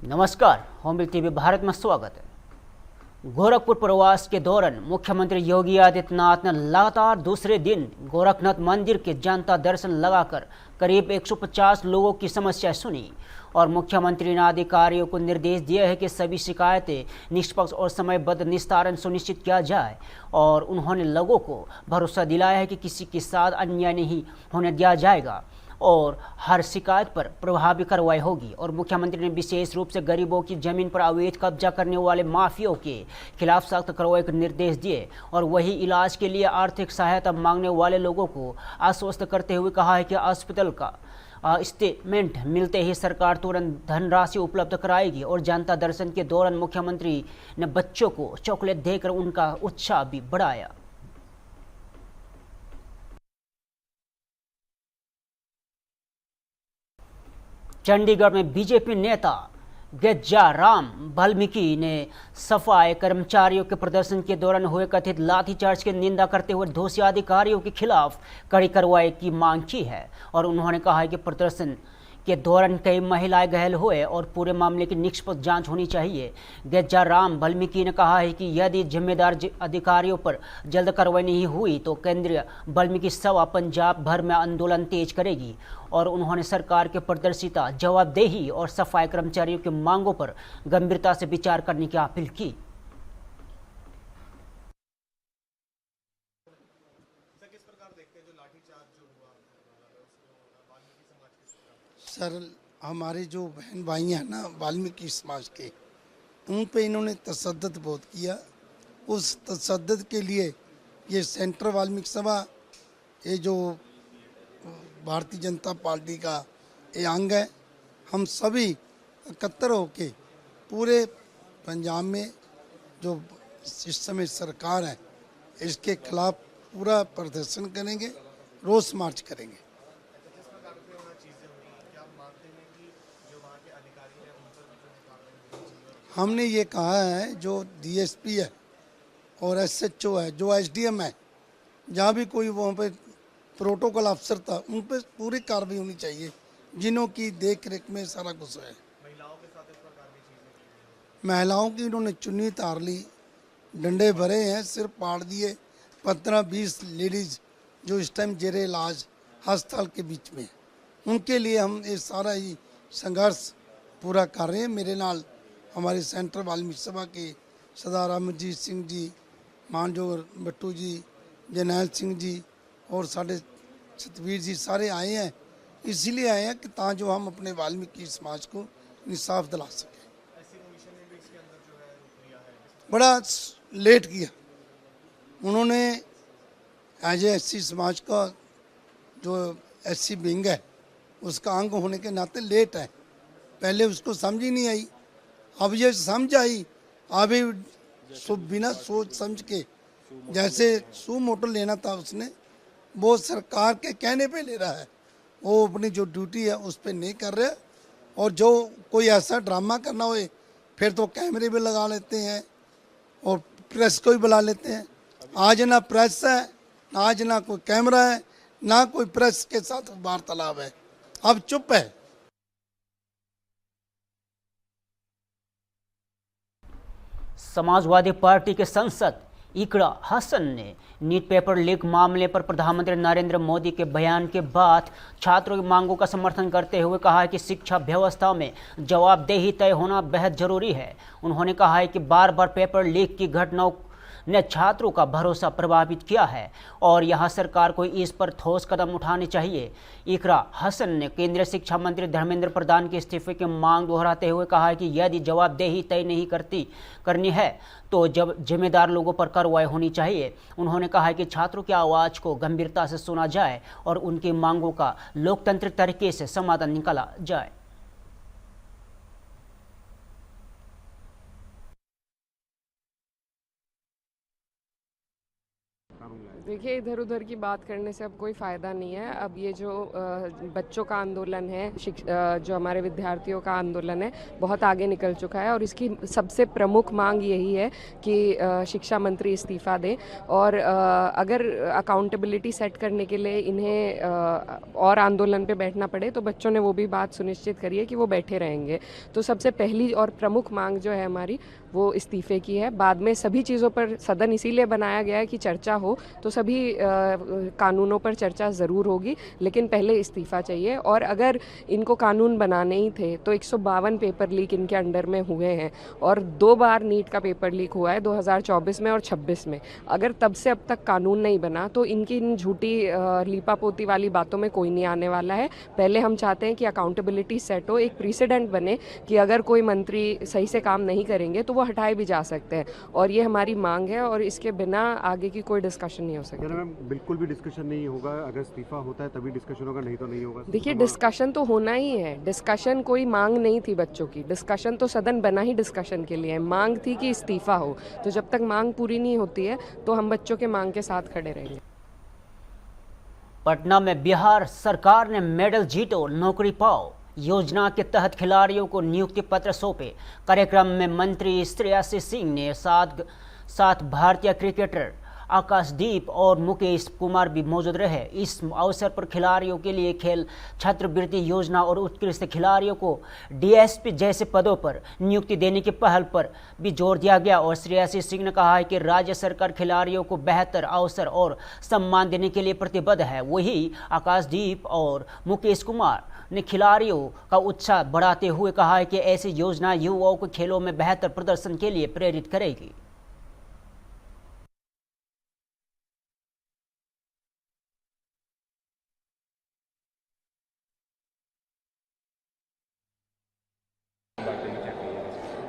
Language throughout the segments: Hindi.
नमस्कार, होम बिल टीवी भारत में स्वागत है। गोरखपुर प्रवास के दौरान मुख्यमंत्री योगी आदित्यनाथ ने लगातार दूसरे दिन गोरखनाथ मंदिर के जनता दर्शन लगाकर करीब 150 लोगों की समस्या सुनी और मुख्यमंत्री ने अधिकारियों को निर्देश दिए हैं कि सभी शिकायतें निष्पक्ष और समयबद्ध निस्तारण सुनिश्चित किया जाए और उन्होंने लोगों को भरोसा दिलाया है कि किसी के साथ अन्याय नहीं होने दिया जाएगा और हर शिकायत पर प्रभावी कार्रवाई होगी। और मुख्यमंत्री ने विशेष रूप से गरीबों की जमीन पर अवैध कब्जा करने वाले माफियाओं के खिलाफ सख्त कार्रवाई के निर्देश दिए और वही इलाज के लिए आर्थिक सहायता मांगने वाले लोगों को आश्वस्त करते हुए कहा है कि अस्पताल का स्टेटमेंट मिलते ही सरकार तुरंत धनराशि उपलब्ध कराएगी। और जनता दर्शन के दौरान मुख्यमंत्री ने बच्चों को चॉकलेट देकर उनका उत्साह भी बढ़ाया। चंडीगढ़ में बीजेपी नेता गेज्जाराम वाल्मीकि ने सफाई कर्मचारियों के प्रदर्शन के दौरान हुए कथित लाठीचार्ज की निंदा करते हुए दोषी अधिकारियों के खिलाफ कड़ी कार्रवाई की मांग की है और उन्होंने कहा है कि प्रदर्शन के दौरान कई महिलाएं घायल हुए और पूरे मामले की निष्पक्ष जांच होनी चाहिए। गेज्जाराम वाल्मीकि ने कहा है कि यदि जिम्मेदार अधिकारियों पर जल्द कार्रवाई नहीं हुई तो केंद्रीय वाल्मीकि सभा पंजाब भर में आंदोलन तेज करेगी और उन्होंने सरकार के पारदर्शिता, जवाबदेही और सफाई कर्मचारियों की मांगों पर गंभीरता से विचार करने की अपील की। सर, हमारे जो बहन भाई हैं ना वाल्मीकि समाज के, उन पे इन्होंने तशद्दुद बहुत किया। उस तशद्दुद के लिए ये सेंट्रल वाल्मीकि सभा, ये जो भारतीय जनता पार्टी का ये अंग है, हम सभी एकत्र होके पूरे पंजाब में जो इस समय सरकार है इसके खिलाफ पूरा प्रदर्शन करेंगे, रोष मार्च करेंगे। हमने ये कहा है जो डीएसपी है और एसएचओ है, जो एसडीएम है, जहाँ भी कोई वहाँ पे प्रोटोकॉल अफसर था, उन पर पूरी कार्रवाई होनी चाहिए जिन्हों की देख रेख में सारा कुछ है। महिलाओं की इन्होंने चुन्नी तार ली, डंडे भरे हैं, सिर पाड़ दिए। 15-20 लेडीज जो इस टाइम जेरे इलाज अस्पताल के बीच में, उनके लिए हम ये सारा ही संघर्ष पूरा कर रहे हैं। मेरे नाल हमारे सेंट्रल वाल्मीकि सभा के सरदार अमरजीत सिंह जी, मानजोर बट्टू जी, जरनैल सिंह जी और साढ़े सतवीर जी सारे आए हैं। इसीलिए आए हैं कि ताकि हम अपने वाल्मीकि समाज को इंसाफ दिला सकें। बड़ा लेट किया उन्होंने, एज ए एससी समाज का जो एससी विंग है उसका अंग होने के नाते लेट है। पहले उसको समझ ही नहीं आई, अब ये समझ आई। अभी बिना सोच समझ के जैसे सू मोटर लेना था उसने, वो सरकार के कहने पे ले रहा है, वो अपनी जो ड्यूटी है उस पर नहीं कर रहे। और जो कोई ऐसा ड्रामा करना हो फिर तो कैमरे भी लगा लेते हैं और प्रेस को भी बुला लेते हैं। आज ना प्रेस है, आज ना कोई कैमरा है, ना कोई प्रेस के साथ वार्तालाप है, अब चुप है। समाजवादी पार्टी के सांसद इकरा हसन ने नीट पेपर लीक मामले पर प्रधानमंत्री नरेंद्र मोदी के बयान के बाद छात्रों की मांगों का समर्थन करते हुए कहा है कि शिक्षा व्यवस्था में जवाबदेही तय होना बेहद जरूरी है। उन्होंने कहा है कि बार बार पेपर लीक की घटनाओं ने छात्रों का भरोसा प्रभावित किया है और यहां सरकार को इस पर ठोस कदम उठाने चाहिए। इकरा हसन ने केंद्रीय शिक्षा मंत्री धर्मेंद्र प्रधान के इस्तीफे की मांग दोहराते हुए कहा है कि यदि जवाबदेही तय नहीं करनी है तो जब जिम्मेदार लोगों पर कार्रवाई होनी चाहिए। उन्होंने कहा है कि छात्रों की आवाज़ को गंभीरता से सुना जाए और उनकी मांगों का लोकतांत्रिक तरीके से समाधान निकाला जाए। मामला है? देखिए, इधर उधर की बात करने से अब कोई फ़ायदा नहीं है। अब ये जो बच्चों का आंदोलन है, जो हमारे विद्यार्थियों का आंदोलन है, बहुत आगे निकल चुका है और इसकी सबसे प्रमुख मांग यही है कि शिक्षा मंत्री इस्तीफ़ा दें और अगर अकाउंटेबिलिटी सेट करने के लिए इन्हें और आंदोलन पे बैठना पड़े तो बच्चों ने वो भी बात सुनिश्चित करी है कि वो बैठे रहेंगे। तो सबसे पहली और प्रमुख मांग जो है हमारी वो इस्तीफ़े की है। बाद में सभी चीज़ों पर सदन इसीलिए बनाया गया है कि चर्चा हो, तो सभी कानूनों पर चर्चा ज़रूर होगी, लेकिन पहले इस्तीफ़ा चाहिए। और अगर इनको कानून बनाने ही थे तो 152 पेपर लीक इनके अंडर में हुए हैं और 2 बार नीट का पेपर लीक हुआ है, 2024 में और 26 में। अगर तब से अब तक कानून नहीं बना तो इनकी इन झूठी लीपापोती वाली बातों में कोई नहीं आने वाला है। पहले हम चाहते हैं कि अकाउंटेबिलिटी सेट हो, एक प्रेसिडेंट बने कि अगर कोई मंत्री सही से काम नहीं करेंगे तो वो हटाए भी जा सकते हैं और ये हमारी मांग है और इसके बिना आगे की कोई डिस्कशन नहीं हो सकती। मैम, बिल्कुल भी डिस्कशन नहीं होगा, अगर इस्तीफा होता है तभी डिस्कशन होगा, नहीं तो नहीं होगा। देखिए, डिस्कशन तो होना ही है। डिस्कशन कोई मांग नहीं थी बच्चों की, डिस्कशन तो सदन बना ही डिस्कशन के लिए। मांग थी कि इस्तीफा हो, तो जब तक मांग पूरी नहीं होती है तो हम बच्चों के मांग के साथ खड़े रहेंगे। पटना में बिहार सरकार ने मेडल जीतो नौकरी पाओ योजना के तहत खिलाड़ियों को नियुक्ति पत्र सौंपे। कार्यक्रम में मंत्री श्रेयसी सिंह ने साथ भारतीय क्रिकेटर आकाशदीप और मुकेश कुमार भी मौजूद रहे। इस अवसर पर खिलाड़ियों के लिए खेल छात्रवृत्ति योजना और उत्कृष्ट खिलाड़ियों को डीएसपी जैसे पदों पर नियुक्ति देने की पहल पर भी जोर दिया गया और श्रेयसी सिंह ने कहा है कि राज्य सरकार खिलाड़ियों को बेहतर अवसर और सम्मान देने के लिए प्रतिबद्ध है। वही आकाशदीप और मुकेश कुमार ने खिलाड़ियों का उत्साह बढ़ाते हुए कहा है कि ऐसी योजना युवाओं को खेलों में बेहतर प्रदर्शन के लिए प्रेरित करेगी।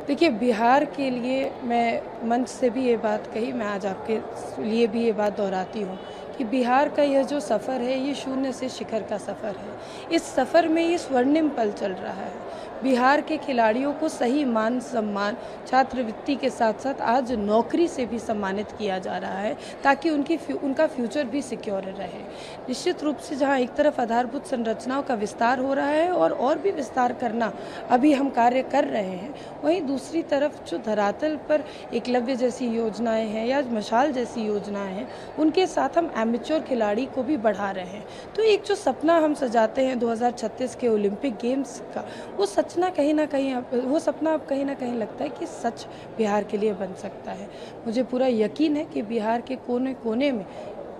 देखिए, बिहार के लिए मैं मंच से भी ये बात कही, मैं आज आपके लिए भी ये बात दोहराती हूँ कि बिहार का यह जो सफ़र है ये शून्य से शिखर का सफ़र है। इस सफ़र में ये स्वर्णिम पल चल रहा है। बिहार के खिलाड़ियों को सही मान सम्मान छात्रवृत्ति के साथ साथ आज नौकरी से भी सम्मानित किया जा रहा है ताकि उनका फ्यूचर भी सिक्योर रहे। निश्चित रूप से जहां एक तरफ आधारभूत संरचनाओं का विस्तार हो रहा है और भी विस्तार करना अभी हम कार्य कर रहे हैं, वहीं दूसरी तरफ जो धरातल पर एकलव्य जैसी योजनाएं हैं या मशाल जैसी योजनाएं हैं, उनके साथ हम एमेच्योर खिलाड़ी को भी बढ़ा रहे हैं। तो एक जो सपना हम सजाते हैं 2036 के ओलंपिक गेम्स का, वो सपना कहीं ना कहीं लगता है कि सच बिहार के लिए बन सकता है। मुझे पूरा यकीन है कि बिहार के कोने कोने में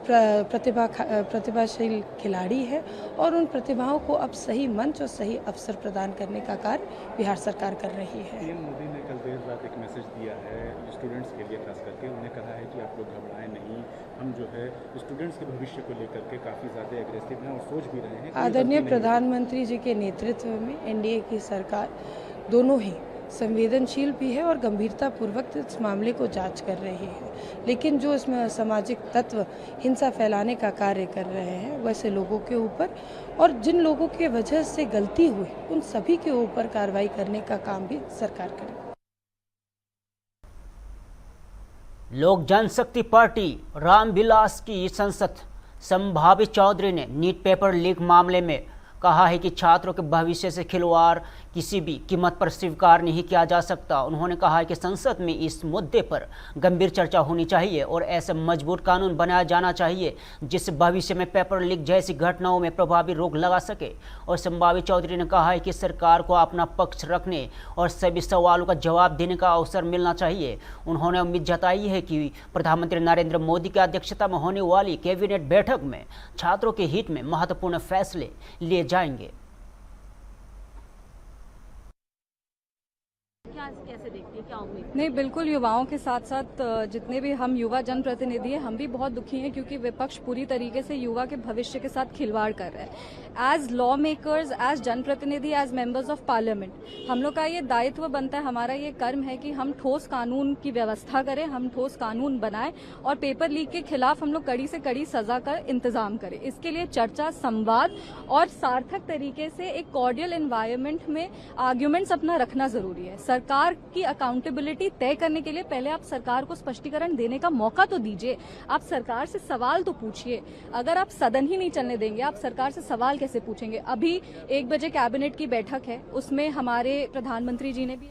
प्रतिभाशील खिलाड़ी है और उन प्रतिभाओं को अब सही मंच और सही अवसर प्रदान करने का कार्य बिहार सरकार कर रही है। पीएम मोदी ने कल देर रात एक मैसेज दिया है स्टूडेंट्स के लिए, खास करके उन्होंने कहा है कि आप लोग घबराएं नहीं, हम जो है स्टूडेंट्स के भविष्य को लेकर के काफ़ी ज़्यादा एग्रेसिव हैं और सोच भी रहे हैं। आदरणीय प्रधानमंत्री जी के नेतृत्व में एनडीए की सरकार दोनों ही संवेदनशील भी है और गंभीरतापूर्वक इस मामले को जांच कर रही है, लेकिन जो इसमें असामाजिक तत्व हिंसा फैलाने का कार्य कर रहे हैं वैसे लोगों के ऊपर और जिन लोगों के वजह से गलती हुई उन सभी के ऊपर कार्रवाई करने का काम भी सरकार करे। लोक जनशक्ति पार्टी रामविलास की सांसद संभावित चौधरी ने नीट पेपर लीक मामले में कहा है कि छात्रों के भविष्य से खिलवाड़ किसी भी कीमत पर स्वीकार नहीं किया जा सकता। उन्होंने कहा है कि संसद में इस मुद्दे पर गंभीर चर्चा होनी चाहिए और ऐसे मजबूत कानून बनाया जाना चाहिए जिससे भविष्य में पेपर लीक जैसी घटनाओं में प्रभावी रोक लगा सके। और संभावित चौधरी ने कहा है कि सरकार को अपना पक्ष रखने और सभी सवालों का जवाब देने का अवसर मिलना चाहिए। उन्होंने उम्मीद जताई है कि प्रधानमंत्री नरेंद्र मोदी की अध्यक्षता में होने वाली कैबिनेट बैठक में छात्रों के हित में महत्वपूर्ण फैसले लिए जाएंगे। कैसे देखती है, क्या उम्मीद? नहीं, बिल्कुल युवाओं के साथ साथ जितने भी हम युवा जनप्रतिनिधि हैं, हम भी बहुत दुखी हैं क्योंकि विपक्ष पूरी तरीके से युवा के भविष्य के साथ खिलवाड़ कर रहा है। एज लॉ मेकर्स, एज जनप्रतिनिधि, एज मेंबर्स ऑफ पार्लियामेंट, हम लोग का ये दायित्व बनता है, हमारा ये कर्म है कि हम ठोस कानून की व्यवस्था करें, हम ठोस कानून बनाएं और पेपर लीक के खिलाफ हम लोग कड़ी से कड़ी सजा का इंतजाम करें। इसके लिए चर्चा, संवाद और सार्थक तरीके से एक कॉर्डियल एनवायरनमेंट में आर्ग्यूमेंट्स अपना रखना जरूरी है। सरकार की अकाउंटेबिलिटी तय करने के लिए पहले आप सरकार को स्पष्टीकरण देने का मौका तो दीजिए। आप सरकार से सवाल तो पूछिए। अगर आप सदन ही नहीं चलने देंगे, आप सरकार से सवाल कैसे पूछेंगे? अभी 1 बजे कैबिनेट की बैठक है, उसमें हमारे प्रधानमंत्री जी ने भी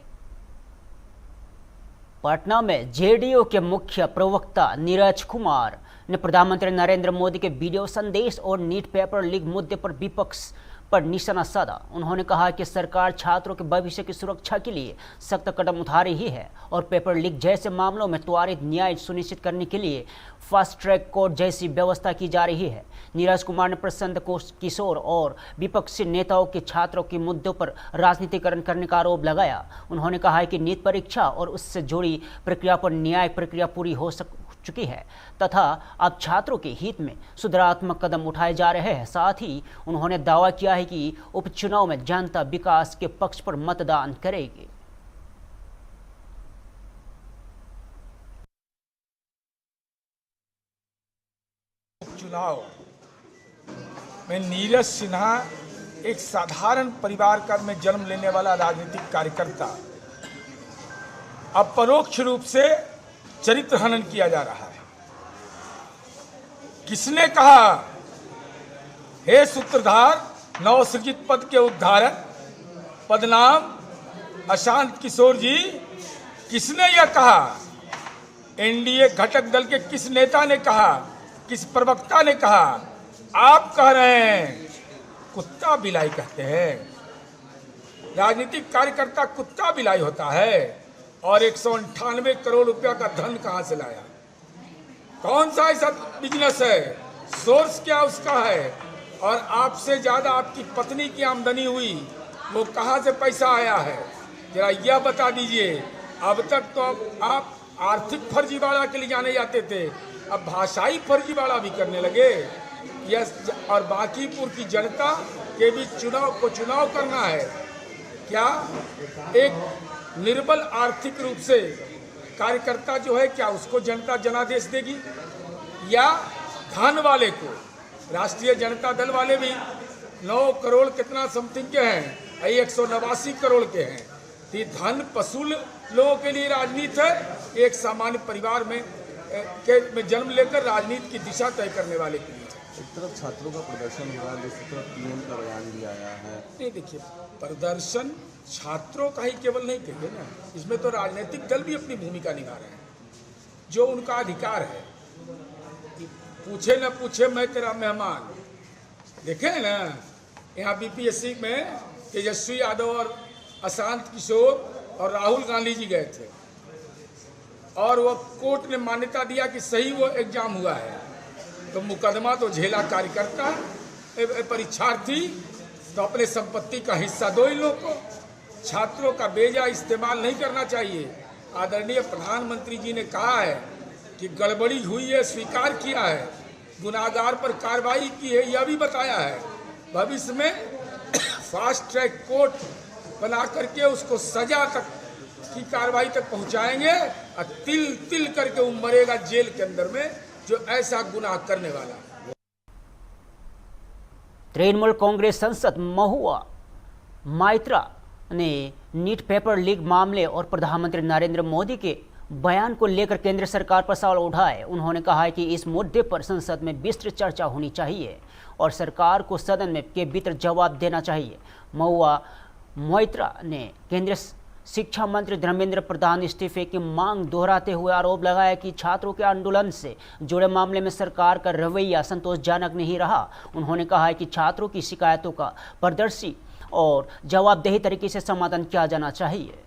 पटना में जेडीयू के मुख्य प्रवक्ता नीरज कुमार ने प्रधानमंत्री नरेंद्र मोदी के वीडियो संदेश और नीट पेपर लीक मुद्दे पर विपक्ष पर निशाना साधा। उन्होंने कहा कि सरकार छात्रों के भविष्य की सुरक्षा के लिए सख्त कदम उठा रही है और पेपर लीक जैसे मामलों में त्वरित न्याय सुनिश्चित करने के लिए फास्ट ट्रैक कोर्ट जैसी व्यवस्था की जा रही है। नीरज कुमार ने प्रशांत किशोर और विपक्षी नेताओं के छात्रों के मुद्दों पर राजनीतिकरण करने का आरोप लगाया। उन्होंने कहा कि नीट परीक्षा और उससे जुड़ी प्रक्रिया पर न्यायिक प्रक्रिया पूरी हो चुकी है तथा अब छात्रों के हित में सुधारात्मक कदम उठाए जा रहे हैं। साथ ही उन्होंने दावा किया है कि उपचुनाव में जनता विकास के पक्ष पर मतदान करेगी। उपचुनाव में नीरज सिन्हा एक साधारण परिवार का में जन्म लेने वाला राजनीतिक कार्यकर्ता अब परोक्ष रूप से चरित्र हनन किया जा रहा है। किसने कहा हे सूत्रधार नवसृजित पद के उद्धारक पदनाम अशांत किशोर जी, किसने यह कहा? एनडीए घटक दल के किस नेता ने कहा? किस प्रवक्ता ने कहा? आप कह रहे हैं। कुत्ता बिलाई कहते हैं। राजनीतिक कार्यकर्ता कुत्ता बिलाई होता है। और 198 करोड़ रुपया का धन कहां से लाया? कौन सा ऐसा बिजनेस है? सोर्स क्या उसका है? और आपसे ज्यादा आपकी पत्नी की आमदनी हुई, वो कहां से पैसा आया है? जरा यह बता दीजिए। अब तक तो आप आर्थिक फर्जीवाड़ा के लिए जाने जाते थे, अब भाषाई फर्जीवाड़ा भी करने लगे। यस, और बांकीपुर की जनता के बीच चुनाव करना है क्या? एक निर्बल आर्थिक रूप से कार्यकर्ता जो है, क्या उसको जनता जनादेश देगी? या धन वाले को? राष्ट्रीय जनता दल वाले भी 9 करोड़ कितना समथिंग के हैं, 189 करोड़ के हैं। तो धन वसूल लोगों के लिए राजनीति है, एक सामान्य परिवार में जन्म लेकर राजनीति की दिशा तय करने वाले के लिए। एक तरफ छात्रों का प्रदर्शन हो रहा है, दूसरी तरफ पीएम का बयान भी आया है। नहीं, देखिए, प्रदर्शन छात्रों का ही केवल नहीं कहिए ना, इसमें तो राजनीतिक दल भी अपनी भूमिका निभा रहे हैं, जो उनका अधिकार है। पूछे न पूछे मैं तेरा मेहमान। देखे ना, यहाँ बीपीएससी में तेजस्वी यादव और अशांत किशोर और राहुल गांधी जी गए थे और वो कोर्ट ने मान्यता दिया कि सही वो एग्जाम हुआ है। तो मुकदमा तो झेला कार्यकर्ता, परीक्षार्थी। तो अपने संपत्ति का हिस्सा दो इन लोगों को। छात्रों का बेजा इस्तेमाल नहीं करना चाहिए। आदरणीय प्रधानमंत्री जी ने कहा है कि गड़बड़ी हुई है, स्वीकार किया है, गुनाहगार पर कार्रवाई की है, यह भी बताया है। भविष्य में फास्ट ट्रैक कोर्ट बना करके उसको सजा तक की कार्रवाई तक पहुंचाएंगे और तिल तिल करके वो मरेगा जेल के अंदर में, जो ऐसा गुनाह करने वाला। तृणमूल कांग्रेस सांसद महुआ मोइत्रा ने नीट पेपर लीक मामले और प्रधानमंत्री नरेंद्र मोदी के बयान को लेकर केंद्र सरकार पर सवाल उठाए। उन्होंने कहा है कि इस मुद्दे पर संसद में विस्तृत चर्चा होनी चाहिए और सरकार को सदन में के भीतर जवाब देना चाहिए। महुआ मोइत्रा ने केंद्रीय शिक्षा मंत्री धर्मेंद्र प्रधान इस्तीफे की मांग दोहराते हुए आरोप लगाया कि छात्रों के आंदोलन से जुड़े मामले में सरकार का रवैया संतोषजनक नहीं रहा। उन्होंने कहा है कि छात्रों की शिकायतों का पारदर्शी और जवाबदेही तरीके से समाधान किया जाना चाहिए।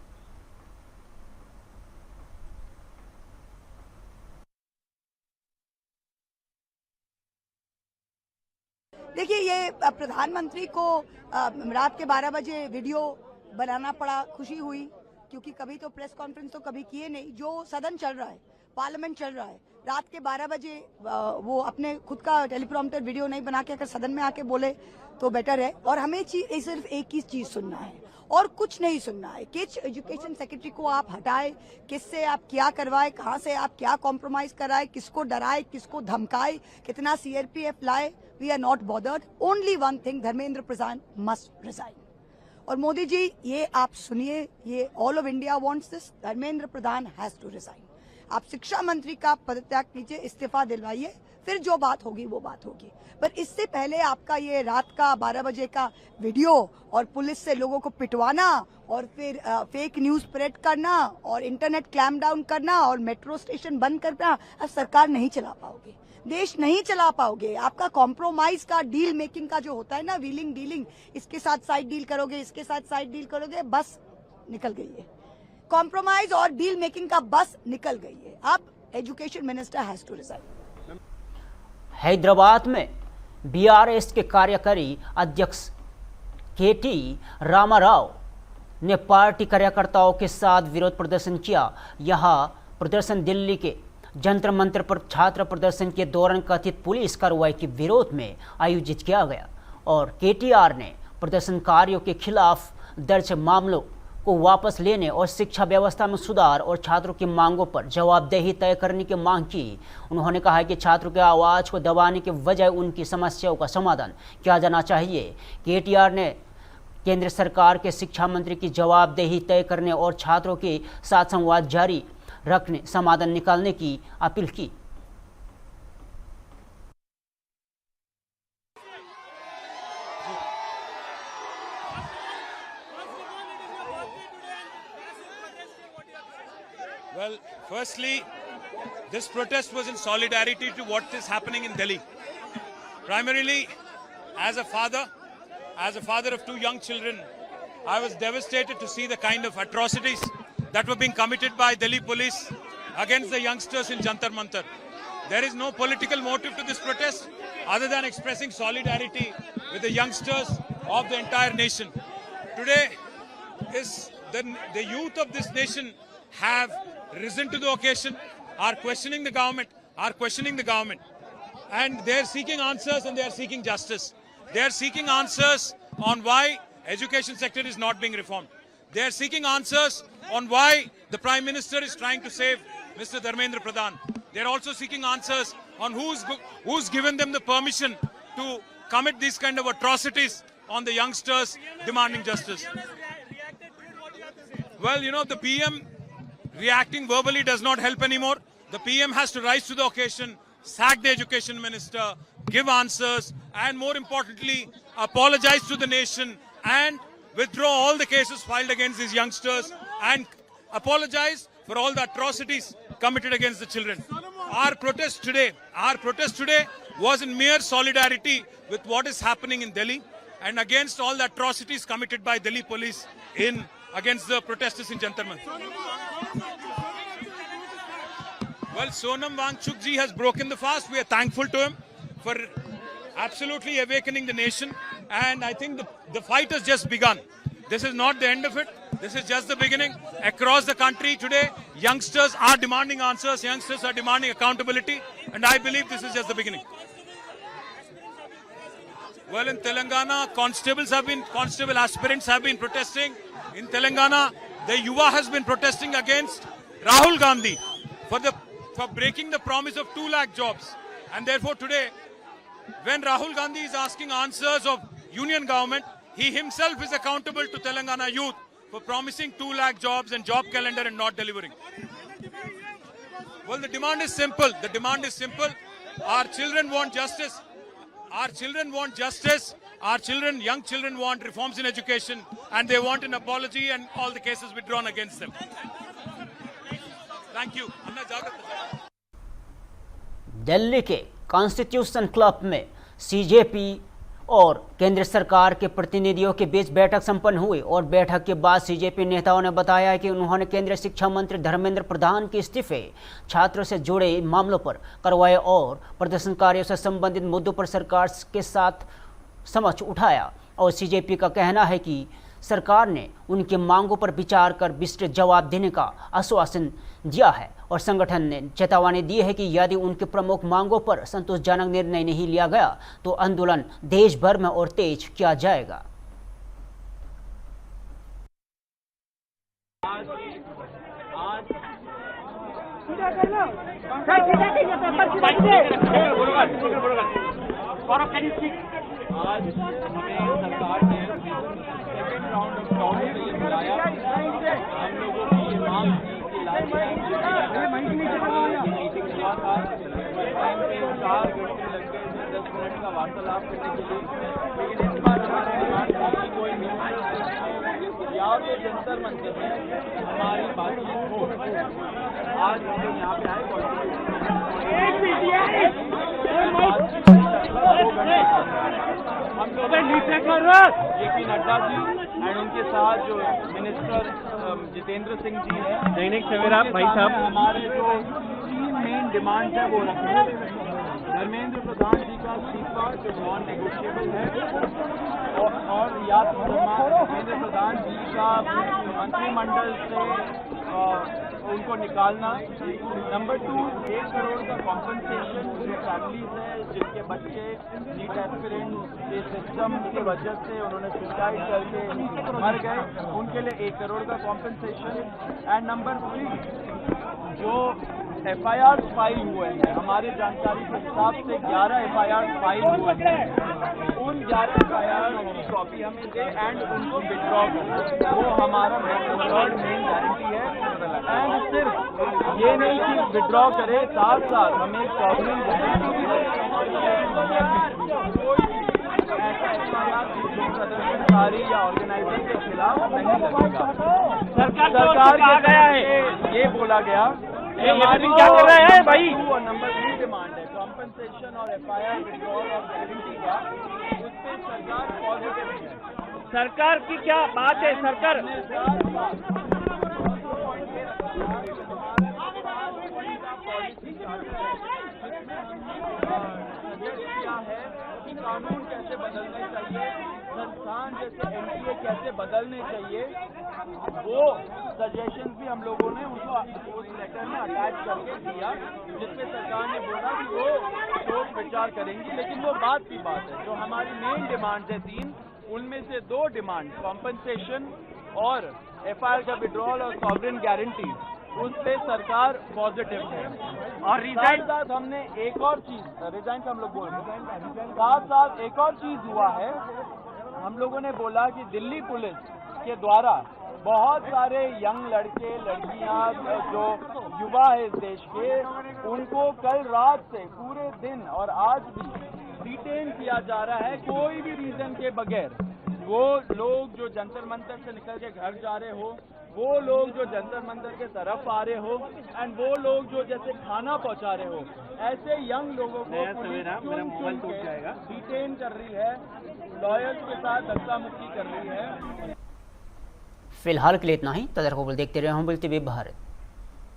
देखिए, ये प्रधानमंत्री को रात के 12 बजे वीडियो बनाना पड़ा, खुशी हुई, क्योंकि कभी तो प्रेस कॉन्फ्रेंस तो कभी किए नहीं। जो सदन चल रहा है, पार्लियामेंट चल रहा है, रात के 12 बजे वो अपने खुद का टेलीप्रॉम्प्टर वीडियो नहीं बना के अगर सदन में आके बोले तो बेटर है। और हमें सिर्फ एक ही चीज सुनना है और कुछ नहीं सुनना है। किस एजुकेशन सेक्रेटरी को आप हटाए, किससे आप क्या करवाए, कहां से आप क्या कॉम्प्रोमाइज कराए, किसको डराए, किसको धमकाए, कितना सीआरपीएफ लाए, we are not bothered. Only one thing, Dharmendra Pradhan must resign. और मोदी जी ये आप सुनिए, ये all of India wants this, Dharmendra Pradhan has to resign. आप शिक्षा मंत्री का पदत्याग कीजिए, इस्तीफा दिलवाइए, फिर जो बात होगी वो बात होगी। पर इससे पहले आपका ये रात का 12 बजे का वीडियो और पुलिस से लोगों को पिटवाना और फिर फेक न्यूज स्प्रेड करना और इंटरनेट क्लैम डाउन करना और मेट्रो स्टेशन बंद करना, अब सरकार नहीं चला पाओगे, देश नहीं चला पाओगे। आपका कॉम्प्रोमाइज का डील मेकिंग का जो होता है ना, व्हीलिंग डीलिंग, इसके साथ साइड डील करोगे, इसके साथ साइड डील करोगे, बस निकल गई है। कॉम्प्रोमाइज और डील मेकिंग का बस निकल गई है। अब education minister has to resign. Hyderabad में बीआरएस के कार्यकारी अध्यक्ष केटी रामाराव ने पार्टी कार्यकर्ताओं के साथ विरोध प्रदर्शन किया। यह प्रदर्शन दिल्ली के जंतर मंतर पर छात्र प्रदर्शन के दौरान कथित पुलिस कार्रवाई के विरोध में आयोजित किया गया और केटीआर ने प्रदर्शनकारियों के खिलाफ दर्ज मामलों को वापस लेने और शिक्षा व्यवस्था में सुधार और छात्रों की मांगों पर जवाबदेही तय करने की मांग की। उन्होंने कहा कि छात्रों की आवाज़ को दबाने के बजाय उनकी समस्याओं का समाधान किया जाना चाहिए। केटीआर ने केंद्र सरकार के शिक्षा मंत्री की जवाबदेही तय करने और छात्रों के साथ संवाद जारी रखने, समाधान निकालने की अपील की। Well, firstly, this protest was in solidarity to what is happening in Delhi. Primarily, as a father of two young children, I was devastated to see the kind of atrocities that were being committed by Delhi police against the youngsters in Jantar Mantar. There is no political motive to this protest other than expressing solidarity with the youngsters of the entire nation. Today, the youth of this nation have risen to the occasion, are questioning the government, and they are seeking answers and they are seeking justice. They are seeking answers on why education sector is not being reformed. They are seeking answers on why the Prime Minister is trying to save Mr. Dharmendra Pradhan. They are also seeking answers on who's given them the permission to commit these kind of atrocities on the youngsters demanding justice. Well, you know, the PM reacting verbally does not help anymore. The PM has to rise to the occasion, sack the education minister, give answers, and more importantly, apologize to the nation and withdraw all the cases filed against these youngsters and apologize for all the atrocities committed against the children. Our protest today was in mere solidarity with what is happening in Delhi and against all the atrocities committed by Delhi police against the protesters in Jantar Mantar. Well, Sonam Wangchuk ji has broken the fast. We are thankful to him for absolutely awakening the nation. And I think the fight has just begun. This is not the end of it. This is just the beginning. Across the country today, youngsters are demanding answers. Youngsters are demanding accountability. And I believe this is just the beginning. Well, in Telangana, constable aspirants have been protesting. In Telangana, the Yuva has been protesting against Rahul Gandhi for breaking the promise of 2 lakh jobs. And therefore today, when Rahul Gandhi is asking answers of union government, he himself is accountable to Telangana youth for promising 2 lakh jobs and job calendar and not delivering. Well, the demand is simple. Our children want justice. Our young children want reforms in education, and they want an apology and all the cases withdrawn against them. Thank you. Delhi के कॉन्स्टिट्यूशन क्लब में सीजेपी और केंद्र सरकार के प्रतिनिधियों के बीच बैठक संपन्न हुई और बैठक के बाद सीजेपी नेताओं ने बताया कि उन्होंने केंद्रीय शिक्षा मंत्री धर्मेंद्र प्रधान के इस्तीफे, छात्रों से जुड़े मामलों पर कार्रवाई और प्रदर्शनकारियों से संबंधित मुद्दों पर सरकार के साथ समझ उठाया। और सीजेपी का कहना है कि सरकार ने उनकी मांगों पर विचार कर विस्तृत जवाब देने का आश्वासन दिया है और संगठन ने चेतावनी दी है कि यदि उनकी प्रमुख मांगों पर संतोषजनक निर्णय नहीं लिया गया तो आंदोलन देश भर में और तेज किया जाएगा। आज हमें सरकार ने सेकेंड राउंड ऑफ टॉक के लिए बुलाया। हम लोगों की ये मांग थी कि मीटिंग हुआ था, टाइम पे 4 घंटे लग गए थे 10 मिनट का वार्तालाप करने के लिए, लेकिन इस बार हमारी डिमांड थी कि कोई मीटिंग या तो जंतर मंतर में हमारी बातचीत हो। आज हम लोग यहाँ पे आए हम लोग जेपी नड्डा जी एंड उनके साथ जो मिनिस्टर जितेंद्र सिंह जी हैं, दैनिक सवेरा भाई साहब, हमारे जो 3 मेन डिमांड है वो रखते हैं। धर्मेंद्र प्रधान जी का इस्तीफा जो नॉन नेगोशिएबल है, और या धर्मेंद्र प्रधान जी का मंत्रिमंडल से उनको निकालना। नंबर 2, 1 करोड़ का कॉम्पनसेशन जो फैमिलीज है जिनके बच्चे नीट एस्पिरेंट के सिस्टम की वजह से उन्होंने सुसाइड करके मर गए, उनके लिए 1 करोड़ का कॉम्पनसेशन। एंड नंबर 3, जो FIR फाइल हुए हैं, हमारी जानकारी के हिसाब से 11 FIR फाइल हुए हैं, उन 11 FIR की कॉपी हमें दे एंड उनको विड्रॉ करें, वो हमारा मेन गारंटी है। एंड सिर्फ ये नहीं कि विड्रॉ करे, साथ साथ हमें सॉवरेन गारंटी प्रदर्शनकारी या ऑर्गेनाइजर के खिलाफ नहीं लगेगा। सरकार क्या गया है ये बोला गया, क्या कर रहा है भाई। और नंबर 3 डिमांड है कॉम्पनसेशन और FIR विड्रॉल और गारंटी का, उस पर सरकार पॉजिटिव है। सरकार की क्या बात है, सरकार क्या है कि कानून कैसे बदलने चाहिए, संस्थान जैसे NTA कैसे बदलने चाहिए, वो सजेशंस भी हम लोगों ने उनको उस लेटर में अटैच करके दिया, जिसपे सरकार ने बोला कि वो सोच विचार करेंगी। लेकिन वो बात की बात है, जो हमारी मेन डिमांड है 3, उनमें से 2 डिमांड कॉम्पनसेशन और FIR का विड्रॉल और सॉवरेन गारंटी, उस पे सरकार पॉजिटिव है। और रिजाइन साथ हमने एक और चीज, रिजाइन का हम लोग बोल रहे हैं, साथ साथ एक और चीज हुआ है, हम लोगों ने बोला कि दिल्ली पुलिस के द्वारा बहुत सारे यंग लड़के लड़कियां जो युवा है इस देश के, उनको कल रात से पूरे दिन और आज भी डिटेन किया जा रहा है कोई भी रीजन के बगैर। वो लोग जो जंतर मंतर से निकल के घर जा रहे हो, वो लोग जो जंतर मंतर के तरफ आ रहे हो, एंड वो लोग जो जैसे खाना पहुंचा रहे हो, ऐसे यंग लोगों को डिटेन कर रही है, लॉयर्स के साथ धक्का मुक्की कर रही है। फिलहाल के लिए इतना ही। तदर खबर देखते रहे हम बोलते भारत।